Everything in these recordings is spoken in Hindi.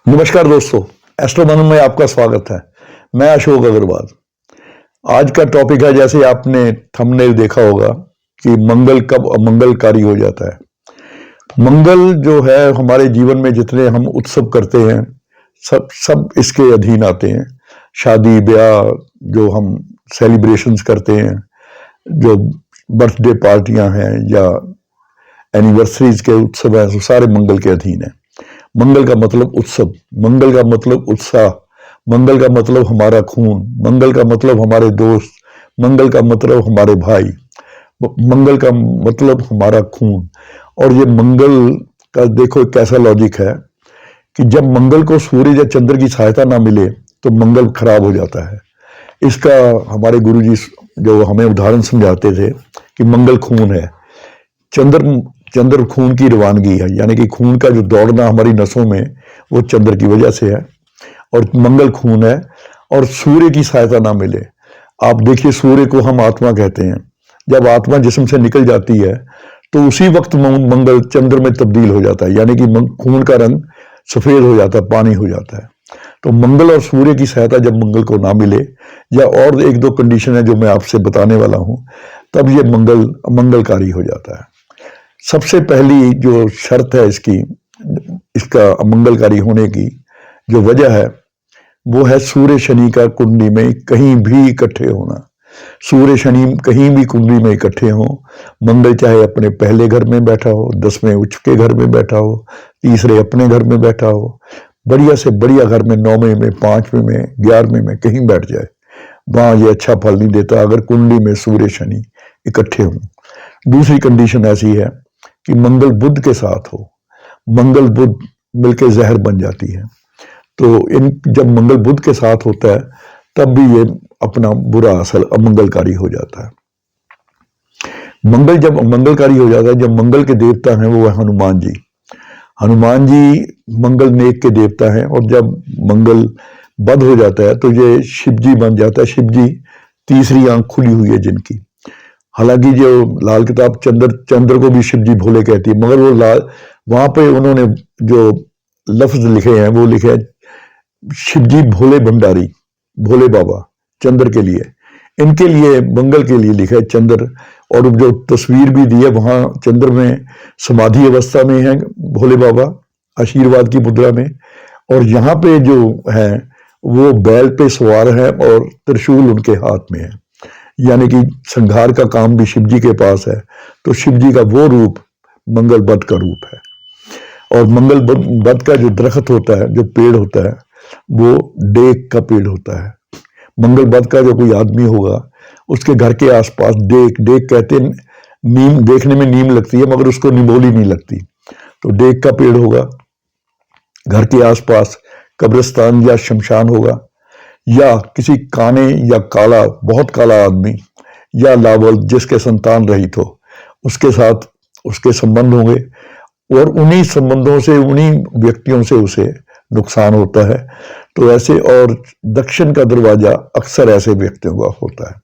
नमस्कार दोस्तों, एस्ट्रोनॉमी में आपका स्वागत है। मैं अशोक अग्रवाल। आज का टॉपिक है, जैसे आपने थंबनेल देखा होगा, कि मंगल कब अमंगलकारी हो जाता है। मंगल जो है हमारे जीवन में जितने हम उत्सव करते हैं सब सब इसके अधीन आते हैं। शादी ब्याह जो हम सेलिब्रेशंस करते हैं, जो बर्थडे पार्टियां हैं या एनिवर्सरीज के उत्सव हैं, सारे मंगल के अधीन है। मंगल का मतलब उत्सव, मंगल का मतलब उत्साह, मंगल का मतलब हमारा खून, मंगल का मतलब हमारे दोस्त, मंगल का मतलब हमारे भाई, मंगल का मतलब हमारा खून। और ये मंगल का देखो कैसा लॉजिक है कि जब मंगल को सूर्य या चंद्र की सहायता ना मिले तो मंगल खराब हो जाता है। इसका हमारे गुरुजी जो हमें उदाहरण समझाते थे कि मंगल खून है, चंद्र चंद्र खून की रवानगी है, यानी कि खून का जो दौड़ना हमारी नसों में वो चंद्र की वजह से है, और मंगल खून है। और सूर्य की सहायता ना मिले, आप देखिए सूर्य को हम आत्मा कहते हैं। जब आत्मा जिस्म से निकल जाती है तो उसी वक्त मंगल चंद्र में तब्दील हो जाता है, यानी कि खून का रंग सफेद हो जाता है, पानी हो जाता है। तो मंगल और सूर्य की सहायता जब मंगल को ना मिले, या और एक दो कंडीशन है जो मैं आपसे बताने वाला हूं, तब ये मंगल अमंगलकारी हो जाता है। सबसे पहली जो शर्त है इसका अमंगलकारी होने की जो वजह है वो है सूर्य शनि का कुंडली में कहीं भी इकट्ठे होना। सूर्य शनि कहीं भी कुंडली में इकट्ठे हो, मंगल चाहे अपने पहले घर में बैठा हो, 10वें उच्च के घर में बैठा हो, तीसरे अपने घर में बैठा हो, बढ़िया से बढ़िया घर में 9वें में, 5वें में, 11वें में कहीं बैठ जाए, वहां ये अच्छा फल नहीं देता अगर कुंडली में सूर्य शनि इकट्ठे हों। दूसरी कंडीशन ऐसी है कि मंगल बुध के साथ हो, मंगल बुध मिलके जहर बन जाती है। तो इन जब मंगल बुध के साथ होता है तब भी ये अपना बुरा असर अमंगलकारी हो जाता है। मंगल जब अमंगलकारी हो जाता है, जब मंगल के देवता हैं वो है हनुमान जी। हनुमान जी मंगल नेक के देवता हैं, और जब मंगल बद हो जाता है तो ये शिव जी बन जाता है। शिव जी तीसरी आंख खुली हुई है जिनकी। हालांकि जो लाल किताब चंद्र को भी शिव जी भोले कहती है, मगर वो लाल वहां पे उन्होंने जो लफ्ज लिखे हैं वो लिखे हैं शिव जी भोले भंडारी, भोले बाबा चंद्र के लिए, इनके लिए मंगल के लिए लिखा है चंद्र। और जो तस्वीर भी दी है वहां चंद्र में समाधि अवस्था में है भोले बाबा, आशीर्वाद की मुद्रा में। और यहाँ पे जो है वो बैल पे सवार है और त्रिशूल उनके हाथ में है, यानी कि संहार का काम भी शिव जी के पास है। तो शिव जी का वो रूप मंगल बद का रूप है। और मंगल बद का जो दरख्त होता है, जो पेड़ होता है, वो डेक का पेड़ होता है। मंगल बद का जो कोई आदमी होगा उसके घर के आसपास डेक, डेक कहते हैं नीम, देखने में नीम लगती है मगर उसको निमोली नहीं लगती, तो डेक का पेड़ होगा। घर के आसपास कब्रिस्तान या शमशान होगा, या किसी काने या काला, बहुत काला आदमी या लावल जिसके संतान रहित हो उसके साथ उसके संबंध होंगे, और उन्हीं संबंधों से, उन्हीं व्यक्तियों से उसे नुकसान होता है। तो ऐसे, और दक्षिण का दरवाजा अक्सर ऐसे व्यक्तियों का होता है।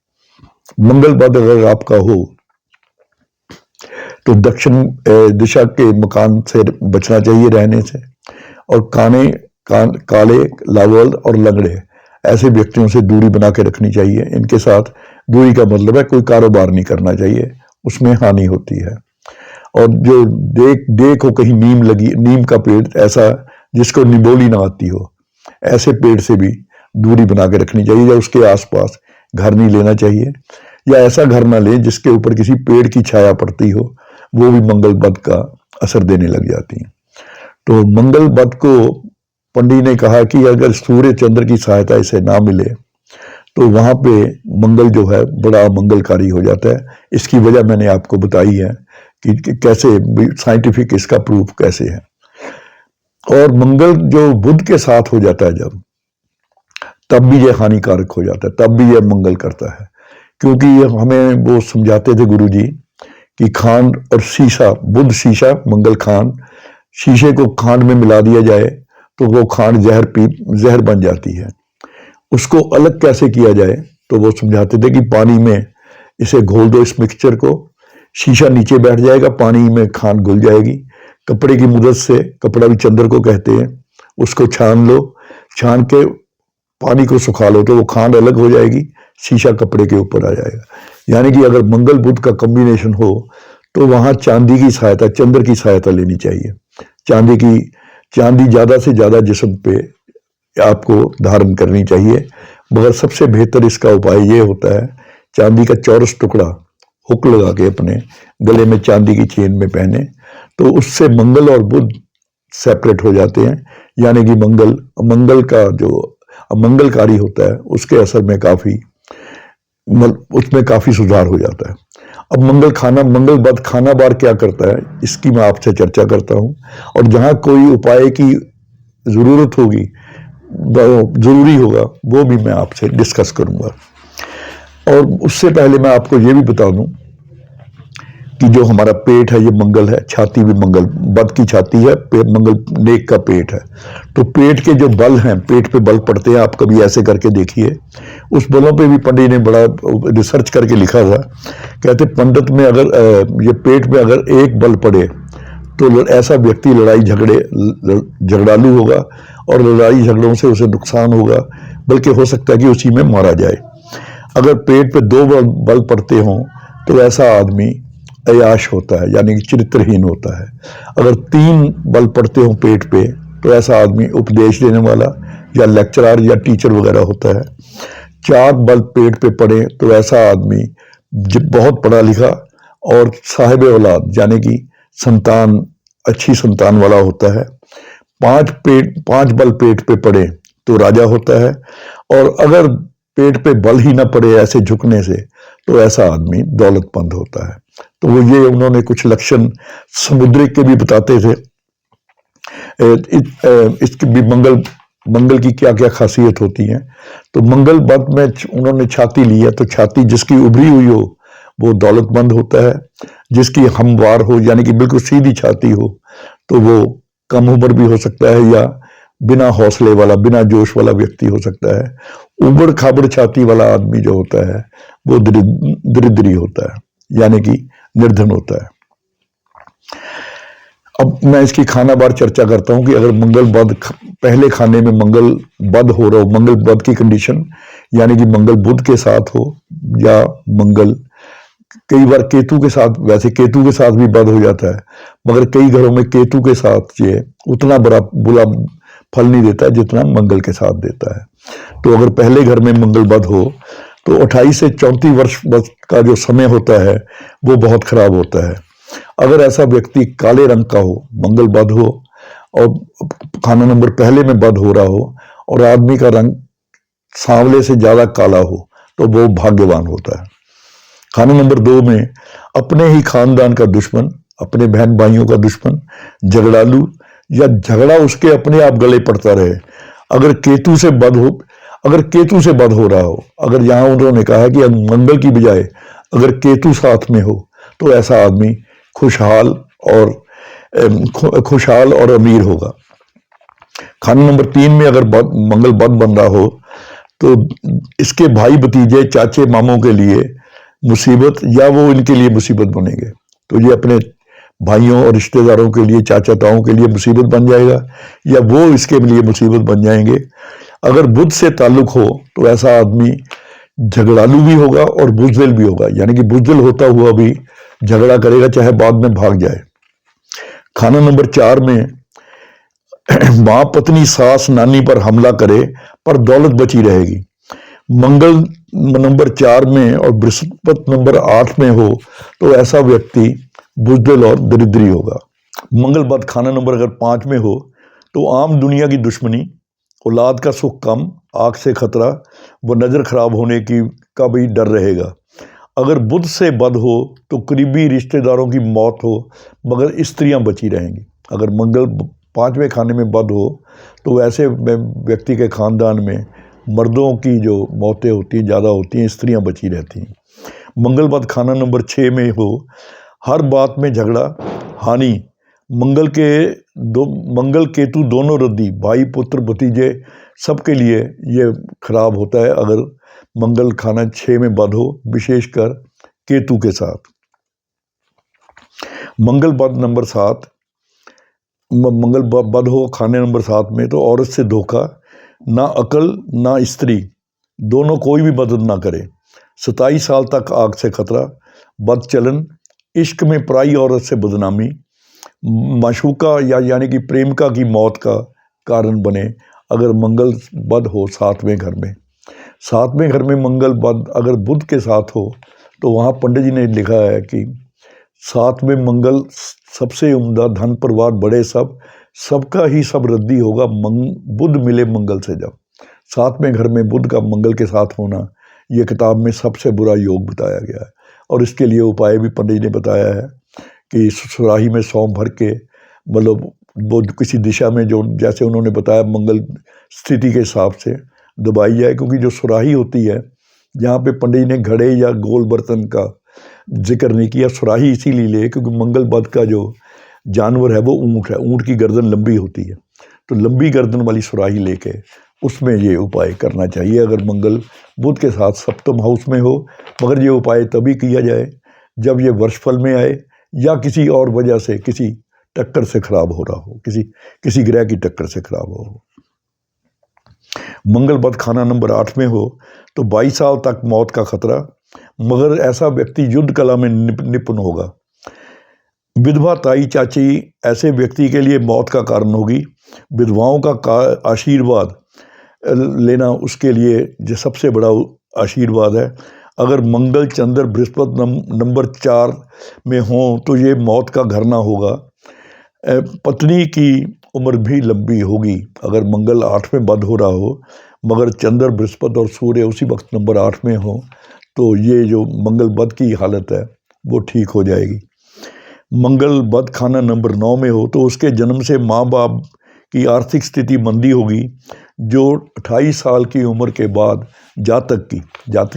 मंगल बद अगर आपका हो तो दक्षिण दिशा के मकान से बचना चाहिए रहने से, और काले, लावल और लंगड़े ऐसे व्यक्तियों से दूरी बना के रखनी चाहिए। इनके साथ दूरी का मतलब है कोई कारोबार नहीं करना चाहिए, उसमें हानि होती है। और जो देख हो कहीं नीम लगी, नीम का पेड़ ऐसा जिसको निबोली ना आती हो, ऐसे पेड़ से भी दूरी बना के रखनी चाहिए, या उसके आसपास घर नहीं लेना चाहिए, या ऐसा घर ना ले जिसके ऊपर किसी पेड़ की छाया पड़ती हो, वो भी मंगल बद का असर देने लग जाती है। तो मंगल बद को पंडित ने कहा कि अगर सूर्य चंद्र की सहायता इसे ना मिले तो वहां पे मंगल जो है बड़ा मंगलकारी हो जाता है। इसकी वजह मैंने आपको बताई है कि कैसे साइंटिफिक इसका प्रूफ कैसे है। और मंगल जो बुध के साथ हो जाता है जब, तब भी ये हानिकारक हो जाता है, तब भी ये मंगल करता है। क्योंकि ये हमें वो समझाते थे गुरुजी कि खांड और शीशा, बुध शीशा मंगल खांड, शीशे को खांड में मिला दिया जाए तो वो खांड जहर बन जाती है। उसको अलग कैसे किया जाए, तो वो समझाते थे कि पानी में इसे घोल दो, इस मिक्सचर को, शीशा नीचे बैठ जाएगा, पानी में खांड घुल जाएगी, कपड़े की मदद से, कपड़ा भी चंद्र को कहते हैं, उसको छान लो, छान के पानी को सुखा लो तो वो खांड अलग हो जाएगी, शीशा कपड़े के ऊपर आ जाएगा। यानी कि अगर मंगल बुध का कॉम्बिनेशन हो तो वहां चांदी की सहायता, चंद्र की सहायता लेनी चाहिए। चांदी ज्यादा से ज्यादा जिस्म पे आपको धारण करनी चाहिए, मगर सबसे बेहतर इसका उपाय ये होता है चांदी का चौरस टुकड़ा हुक लगा के अपने गले में चांदी की चेन में पहने, तो उससे मंगल और बुध सेपरेट हो जाते हैं। यानी कि मंगल का जो अमंगलकारी होता है उसके असर में उसमें काफी सुधार हो जाता है। अब मंगल बद खाना बार क्या करता है, इसकी मैं आपसे चर्चा करता हूं, और जहां कोई उपाय की जरूरत होगी, जरूरी होगा, वो भी मैं आपसे डिस्कस करूंगा। और उससे पहले मैं आपको ये भी बता दूं कि जो हमारा पेट है ये मंगल है, छाती भी मंगल, बद की छाती है, मंगल नेक का पेट है। तो पेट के जो बल हैं, पेट पे बल पड़ते हैं, आप कभी ऐसे करके देखिए। उस बलों पे भी पंडित ने बड़ा रिसर्च करके लिखा था। कहते पंडित में अगर ये पेट में अगर एक बल पड़े तो ऐसा व्यक्ति झगड़ालू होगा, और लड़ाई झगड़ों से उसे नुकसान होगा, बल्कि हो सकता है कि उसी में मारा जाए। अगर पेट पे दो बल पड़ते हों तो ऐसा आदमी अयाश होता है, यानी कि चरित्रहीन होता है। अगर 3 बल पड़ते हो पेट पे तो ऐसा आदमी उपदेश देने वाला या लेक्चरर या टीचर वगैरह होता है। 4 बल पेट पे पड़े तो ऐसा आदमी बहुत पढ़ा लिखा और साहिब औलाद, यानी कि संतान, अच्छी संतान वाला होता है। 5 बल पेट पे पड़े तो राजा होता है, और अगर पेट पे बल ही ना पड़े ऐसे झुकने से तो ऐसा आदमी दौलतमंद होता है। तो वो ये उन्होंने कुछ लक्षण समुद्रिक के भी बताते थे। इसके भी मंगल की क्या क्या खासियत होती है। तो मंगल बद में उन्होंने छाती ली है, तो छाती जिसकी उभरी हुई हो वो दौलतमंद होता है। जिसकी हमवार हो, यानी कि बिल्कुल सीधी छाती हो, तो वो कम उम्र भी हो सकता है, या बिना हौसले वाला, बिना जोश वाला व्यक्ति हो सकता है। उबड़ खाबड़ छाती वाला आदमी जो होता है वो दरिद्री होता है, यानी कि निर्धन होता है। अब मैं इसकी खाना बार चर्चा करता हूं कि अगर मंगल बद पहले खाने में मंगल बद हो रहा हो, मंगल बद की कंडीशन यानी कि मंगल बुध के साथ हो, या मंगल कई बार केतु के साथ, वैसे केतु के साथ भी बद हो जाता है, मगर कई घरों में केतु के साथ ये उतना बुरा फल नहीं देता जितना मंगल के साथ देता है। तो अगर पहले घर में मंगल बद हो तो 28 से 34 वर्ष का जो समय होता है वो बहुत खराब होता है। अगर ऐसा व्यक्ति काले रंग का हो, मंगल बद हो और खाना नंबर पहले में बद हो रहा हो, और आदमी का रंग सांवले से ज्यादा काला हो, तो वो भाग्यवान होता है। खाना नंबर 2 में अपने ही खानदान का दुश्मन, अपने बहन भाइयों का दुश्मन, झगड़ालू, या झगड़ा उसके अपने आप गले पड़ता रहे। अगर केतु से बद हो रहा हो, अगर यहां उन्होंने कहा है कि मंगल की बजाय अगर केतु साथ में हो तो ऐसा आदमी खुशहाल और अमीर होगा। खाना नंबर 3 में अगर मंगल बद बन रहा हो तो इसके भाई भतीजे, चाचे मामों के लिए मुसीबत, या वो इनके लिए मुसीबत बनेंगे। तो ये अपने भाइयों और रिश्तेदारों के लिए, चाचा ताओं के लिए मुसीबत बन जाएगा, या वो इसके लिए मुसीबत बन जाएंगे। अगर बुध से ताल्लुक हो तो ऐसा आदमी झगड़ालू भी होगा और बुजदिल भी होगा, यानी कि बुजदिल होता हुआ भी झगड़ा करेगा, चाहे बाद में भाग जाए। खाना नंबर 4 में मां, पत्नी, सास, नानी पर हमला करे पर दौलत बची रहेगी। मंगल नंबर 4 में और बृहस्पति नंबर 8 में हो तो ऐसा व्यक्ति बुजदिल और दरिद्री होगा। मंगल बद खाना नंबर अगर 5 में हो तो आम दुनिया की दुश्मनी, औलाद का सुख कम, आंख से खतरा व नजर खराब होने का भी डर रहेगा। अगर बुध से बद हो तो करीबी रिश्तेदारों की मौत हो, मगर स्त्रियां बची रहेंगी। अगर मंगल 5वें खाने में बद हो तो ऐसे व्यक्ति के खानदान में मर्दों की जो मौतें होती हैं ज़्यादा होती हैं, स्त्रियां बची रहती हैं। मंगल बद खाना नंबर 6 में हो, हर बात में झगड़ा, हानि, मंगल केतु दोनों रद्दी, भाई पुत्र भतीजे सबके लिए ये खराब होता है अगर मंगल खाना 6 में बद हो, विशेषकर केतु के साथ। मंगल बद नंबर 7 मंगल बद हो खाने नंबर 7 में, तो औरत से धोखा, ना अकल ना स्त्री, दोनों कोई भी मदद ना करे, 27 साल तक आग से खतरा, बद चलन, इश्क में पराई औरत से बदनामी, माशूका यानी कि प्रेमिका की मौत का कारण बने अगर मंगल बद हो 7वें घर में। 7वें घर में मंगल बद अगर बुध के साथ हो तो वहाँ पंडित जी ने लिखा है कि 7वें मंगल सबसे उम्दा, धन परिवार बड़े सब, सबका ही सब रद्दी होगा बुध मिले मंगल से जब। 7वें घर में बुध का मंगल के साथ होना ये किताब में सबसे बुरा योग बताया गया है। और इसके लिए उपाय भी पंडित जी ने बताया है कि सुराही में सौंफ भर के, मतलब वो किसी दिशा में, जो जैसे उन्होंने बताया मंगल स्थिति के हिसाब से दबाई जाए, क्योंकि जो सुराही होती है, यहाँ पे पंडित जी ने घड़े या गोल बर्तन का जिक्र नहीं किया, सुराही इसीलिए लिए क्योंकि मंगल बद का जो जानवर है वो ऊँट है, ऊँट की गर्दन लंबी होती है, तो लंबी गर्दन वाली सुराही लेके उसमें ये उपाय करना चाहिए अगर मंगल बुध के साथ सप्तम हाउस में हो। मगर ये उपाय तभी किया जाए जब ये वर्षफल में आए या किसी और वजह से किसी टक्कर से खराब हो रहा हो, किसी ग्रह की टक्कर से खराब हो। मंगल बद खाना नंबर 8 में हो तो 22 साल तक मौत का खतरा, मगर ऐसा व्यक्ति युद्ध कला में निपुण होगा। विधवा, ताई, चाची ऐसे व्यक्ति के लिए मौत का कारण होगी। विधवाओं का आशीर्वाद लेना उसके लिए जो सबसे बड़ा आशीर्वाद है। अगर मंगल, चंद्र, बृहस्पति नंबर 4 में हो तो ये मौत का घर ना होगा। पत्नी की उम्र भी लंबी होगी अगर मंगल 8 में बद हो रहा हो, मगर चंद्र, बृहस्पति और सूर्य उसी वक्त नंबर 8 में हो तो ये जो मंगल बद की हालत है वो ठीक हो जाएगी। मंगल बद खाना नंबर 9 में हो तो उसके जन्म से माँ बाप की आर्थिक स्थिति मंदी होगी, जो 28 साल की उम्र के बाद जातक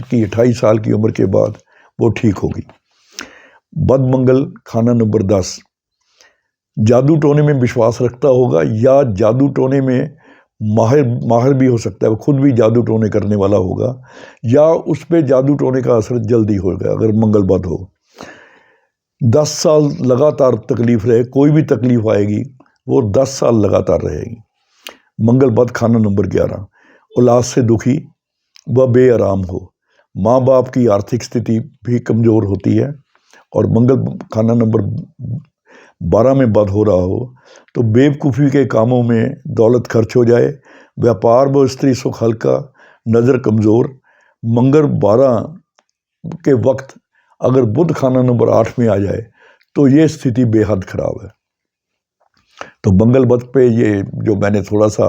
की 28 साल की उम्र के बाद वो ठीक होगी। बद मंगल खाना नंबर 10 जादू टोने में विश्वास रखता होगा या जादू टोने में माहिर भी हो सकता है, वो खुद भी जादू टोने करने वाला होगा या उस पर जादू टोने का असर जल्दी होगा अगर मंगल बद हो। 10 साल लगातार तकलीफ रहे, कोई भी तकलीफ आएगी वो 10 साल लगातार रहेगी। मंगल बद खाना नंबर 11 औलाद से दुखी व बेआराम हो, माँ बाप की आर्थिक स्थिति भी कमज़ोर होती है। और मंगल खाना नंबर 12 में बद हो रहा हो तो बेवकूफ़ी के कामों में दौलत खर्च हो जाए, व्यापार व स्त्री सुख हल्का, नज़र कमज़ोर। मंगल 12 के वक्त अगर बुध खाना नंबर 8 में आ जाए तो ये स्थिति बेहद ख़राब है। तो मंगल बद पे ये जो मैंने थोड़ा सा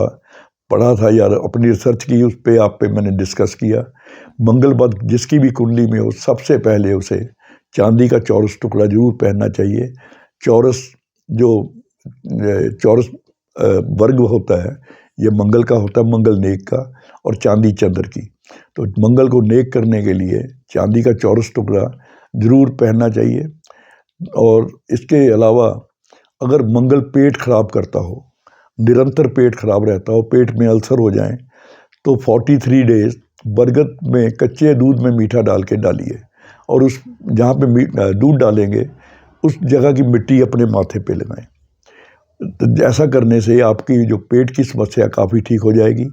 पढ़ा था या अपनी रिसर्च की उस पे आप पे मैंने डिस्कस किया। मंगल बद जिसकी भी कुंडली में हो सबसे पहले उसे चांदी का चौरस टुकड़ा जरूर पहनना चाहिए। चौरस वर्ग होता है ये मंगल का होता है, मंगल नेक का, और चांदी चंद्र की। तो मंगल को नेक करने के लिए चांदी का चौरस टुकड़ा जरूर पहनना चाहिए। और इसके अलावा अगर मंगल पेट खराब करता हो, निरंतर पेट खराब रहता हो, पेट में अल्सर हो जाए, तो 43 डेज बरगद में कच्चे दूध में मीठा डाल के डालिए और उस जहाँ पे दूध डालेंगे उस जगह की मिट्टी अपने माथे पे लगाएं। तो ऐसा करने से आपकी जो पेट की समस्या काफ़ी ठीक हो जाएगी।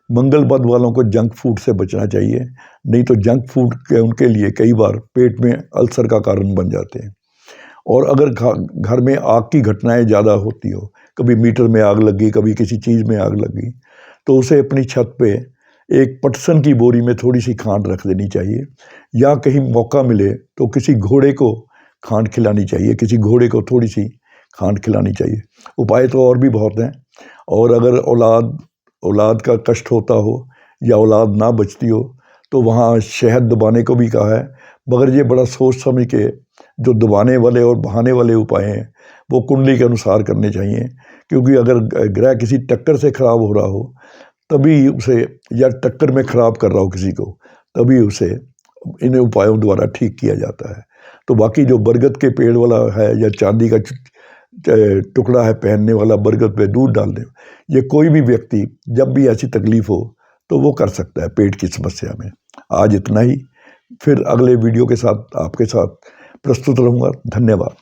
मंगल बद वालों को जंक फूड से बचना चाहिए, नहीं तो जंक फूड के उनके लिए कई बार पेट में अल्सर का कारण बन जाते हैं। और अगर घर में आग की घटनाएं ज़्यादा होती हो, कभी मीटर में आग लगी, कभी किसी चीज़ में आग लगी, तो उसे अपनी छत पे एक पटसन की बोरी में थोड़ी सी खांड रख देनी चाहिए, या कहीं मौका मिले तो किसी घोड़े को खांड खिलानी चाहिए, किसी घोड़े को थोड़ी सी खांड खिलानी चाहिए। उपाय तो और भी बहुत हैं। और अगर औलाद का कष्ट होता हो या औलाद ना बचती हो तो वहाँ शहद दबाने को भी कहा है, मगर ये बड़ा सोच समझ के जो दबाने वाले और बहाने वाले उपाय हैं वो कुंडली के अनुसार करने चाहिए, क्योंकि अगर ग्रह किसी टक्कर से खराब हो रहा हो तभी उसे, या टक्कर में खराब कर रहा हो किसी को, तभी उसे इन उपायों द्वारा ठीक किया जाता है। तो बाकी जो बरगद के पेड़ वाला है या चांदी का टुकड़ा है पहनने वाला, बरगद पे दूध डालने, ये कोई भी व्यक्ति जब भी ऐसी तकलीफ हो तो वो कर सकता है पेट की समस्या में। आज इतना ही, फिर अगले वीडियो के साथ आपके साथ प्रस्तुत रहूँगा। धन्यवाद।